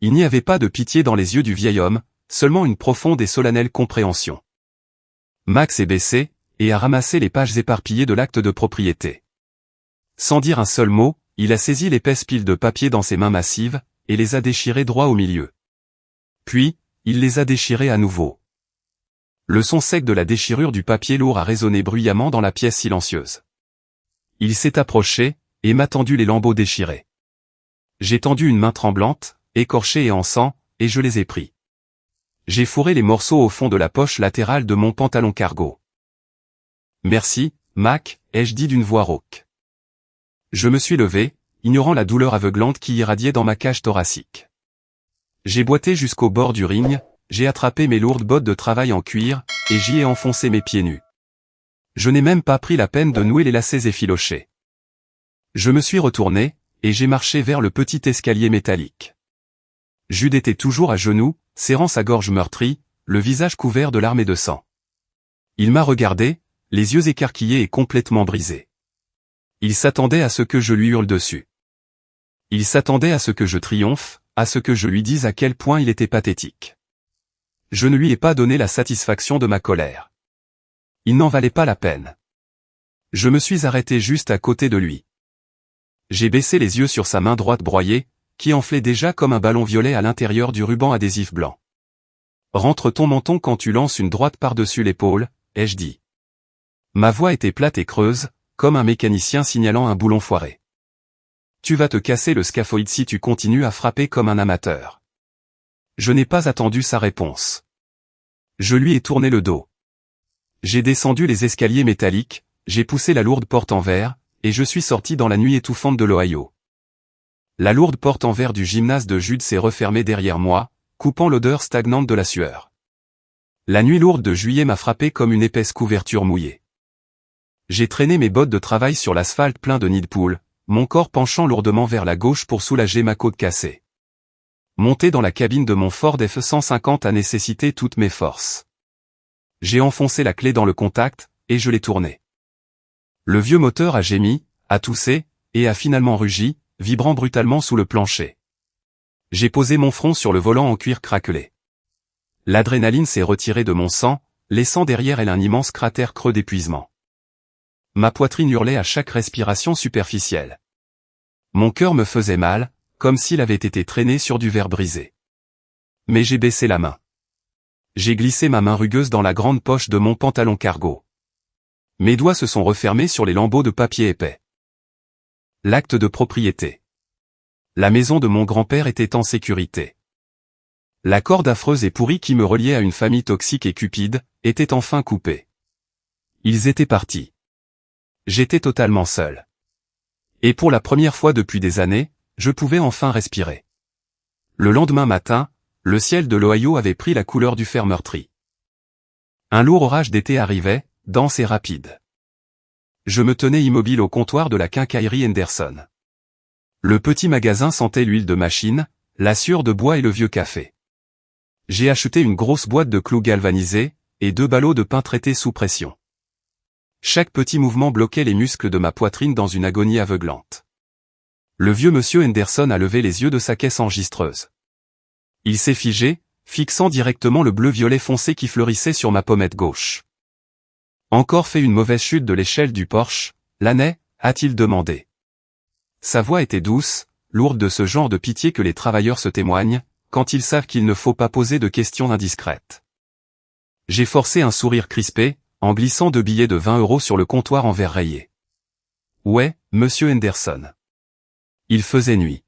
Il n'y avait pas de pitié dans les yeux du vieil homme, seulement une profonde et solennelle compréhension. Max est baissé, et a ramassé les pages éparpillées de l'acte de propriété. Sans dire un seul mot, il a saisi l'épaisse pile de papier dans ses mains massives, et les a déchirées droit au milieu. Puis, il les a déchirées à nouveau. Le son sec de la déchirure du papier lourd a résonné bruyamment dans la pièce silencieuse. Il s'est approché, et m'a tendu les lambeaux déchirés. J'ai tendu une main tremblante, écorchée et en sang, et je les ai pris. J'ai fourré les morceaux au fond de la poche latérale de mon pantalon cargo. Merci, Mac, ai-je dit d'une voix rauque. Je me suis levé, ignorant la douleur aveuglante qui irradiait dans ma cage thoracique. J'ai boité jusqu'au bord du ring, j'ai attrapé mes lourdes bottes de travail en cuir, et j'y ai enfoncé mes pieds nus. Je n'ai même pas pris la peine de nouer les lacets effilochés. Je me suis retourné, et j'ai marché vers le petit escalier métallique. Jude était toujours à genoux, serrant sa gorge meurtrie, le visage couvert de larmes et de sang. Il m'a regardé, les yeux écarquillés et complètement brisés. Il s'attendait à ce que je lui hurle dessus. Il s'attendait à ce que je triomphe, à ce que je lui dise à quel point il était pathétique. Je ne lui ai pas donné la satisfaction de ma colère. Il n'en valait pas la peine. Je me suis arrêté juste à côté de lui. J'ai baissé les yeux sur sa main droite broyée, qui enflait déjà comme un ballon violet à l'intérieur du ruban adhésif blanc. Rentre ton menton quand tu lances une droite par-dessus l'épaule, ai-je dit. Ma voix était plate et creuse, comme un mécanicien signalant un boulon foiré. Tu vas te casser le scaphoïde si tu continues à frapper comme un amateur. Je n'ai pas attendu sa réponse. Je lui ai tourné le dos. J'ai descendu les escaliers métalliques, j'ai poussé la lourde porte en verre, et je suis sorti dans la nuit étouffante de l'Ohio. La lourde porte en verre du gymnase de Jude s'est refermée derrière moi, coupant l'odeur stagnante de la sueur. La nuit lourde de juillet m'a frappé comme une épaisse couverture mouillée. J'ai traîné mes bottes de travail sur l'asphalte plein de nids de poules, mon corps penchant lourdement vers la gauche pour soulager ma côte cassée. Monter dans la cabine de mon Ford F-150 a nécessité toutes mes forces. J'ai enfoncé la clé dans le contact, et je l'ai tourné. Le vieux moteur a gémi, a toussé, et a finalement rugi, vibrant brutalement sous le plancher. J'ai posé mon front sur le volant en cuir craquelé. L'adrénaline s'est retirée de mon sang, laissant derrière elle un immense cratère creux d'épuisement. Ma poitrine hurlait à chaque respiration superficielle. Mon cœur me faisait mal, comme s'il avait été traîné sur du verre brisé. Mais j'ai baissé la main. J'ai glissé ma main rugueuse dans la grande poche de mon pantalon cargo. Mes doigts se sont refermés sur les lambeaux de papier épais. L'acte de propriété. La maison de mon grand-père était en sécurité. La corde affreuse et pourrie qui me reliait à une famille toxique et cupide, était enfin coupée. Ils étaient partis. J'étais totalement seul. Et pour la première fois depuis des années, je pouvais enfin respirer. Le lendemain matin, le ciel de l'Ohio avait pris la couleur du fer meurtri. Un lourd orage d'été arrivait, dense et rapide. Je me tenais immobile au comptoir de la quincaillerie Henderson. Le petit magasin sentait l'huile de machine, la sueur de bois et le vieux café. J'ai acheté une grosse boîte de clous galvanisés, et 2 ballots de pain traités sous pression. Chaque petit mouvement bloquait les muscles de ma poitrine dans une agonie aveuglante. Le vieux monsieur Henderson a levé les yeux de sa caisse enregistreuse. Il s'est figé, fixant directement le bleu-violet foncé qui fleurissait sur ma pommette gauche. Encore fait une mauvaise chute de l'échelle du Porsche, l'année, a-t-il demandé. Sa voix était douce, lourde de ce genre de pitié que les travailleurs se témoignent, quand ils savent qu'il ne faut pas poser de questions indiscrètes. J'ai forcé un sourire crispé, en glissant 2 billets de 20 € sur le comptoir en verre rayé. Ouais, monsieur Henderson. Il faisait nuit.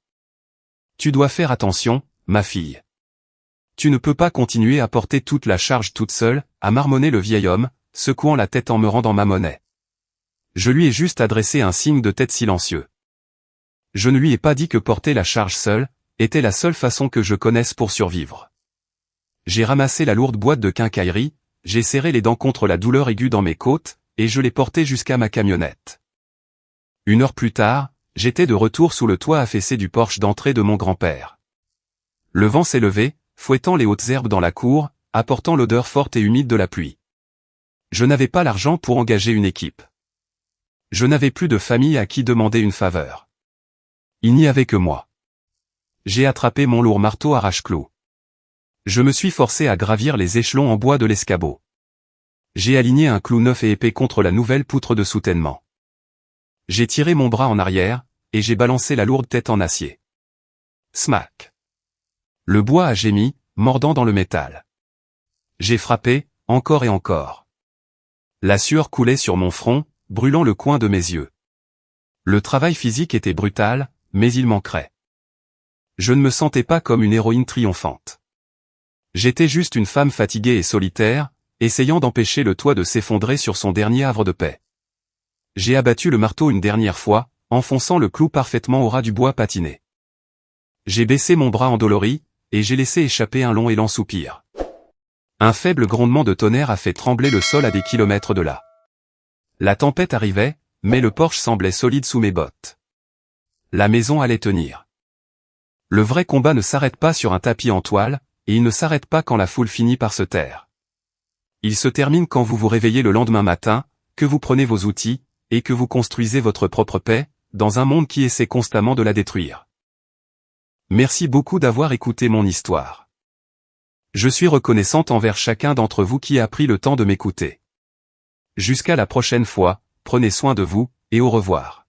Tu dois faire attention, ma fille. Tu ne peux pas continuer à porter toute la charge toute seule, a marmonné le vieil homme, secouant la tête en me rendant ma monnaie. Je lui ai juste adressé un signe de tête silencieux. Je ne lui ai pas dit que porter la charge seule était la seule façon que je connaisse pour survivre. J'ai ramassé la lourde boîte de quincaillerie, j'ai serré les dents contre la douleur aiguë dans mes côtes, et je l'ai portée jusqu'à ma camionnette. 1 heure plus tard, j'étais de retour sous le toit affaissé du porche d'entrée de mon grand-père. Le vent s'est levé, fouettant les hautes herbes dans la cour, apportant l'odeur forte et humide de la pluie. Je n'avais pas l'argent pour engager une équipe. Je n'avais plus de famille à qui demander une faveur. Il n'y avait que moi. J'ai attrapé mon lourd marteau arrache-clous. Je me suis forcé à gravir les échelons en bois de l'escabeau. J'ai aligné un clou neuf et épais contre la nouvelle poutre de soutènement. J'ai tiré mon bras en arrière, et j'ai balancé la lourde tête en acier. Smack. Le bois a gémi, mordant dans le métal. J'ai frappé, encore et encore. La sueur coulait sur mon front, brûlant le coin de mes yeux. Le travail physique était brutal, mais il manquerait. Je ne me sentais pas comme une héroïne triomphante. J'étais juste une femme fatiguée et solitaire, essayant d'empêcher le toit de s'effondrer sur son dernier havre de paix. J'ai abattu le marteau une dernière fois, enfonçant le clou parfaitement au ras du bois patiné. J'ai baissé mon bras endolori, et j'ai laissé échapper un long et lent soupir. Un faible grondement de tonnerre a fait trembler le sol à des kilomètres de là. La tempête arrivait, mais le porche semblait solide sous mes bottes. La maison allait tenir. Le vrai combat ne s'arrête pas sur un tapis en toile, et il ne s'arrête pas quand la foule finit par se taire. Il se termine quand vous vous réveillez le lendemain matin, que vous prenez vos outils, et que vous construisez votre propre paix, dans un monde qui essaie constamment de la détruire. Merci beaucoup d'avoir écouté mon histoire. Je suis reconnaissante envers chacun d'entre vous qui a pris le temps de m'écouter. Jusqu'à la prochaine fois, prenez soin de vous, et au revoir.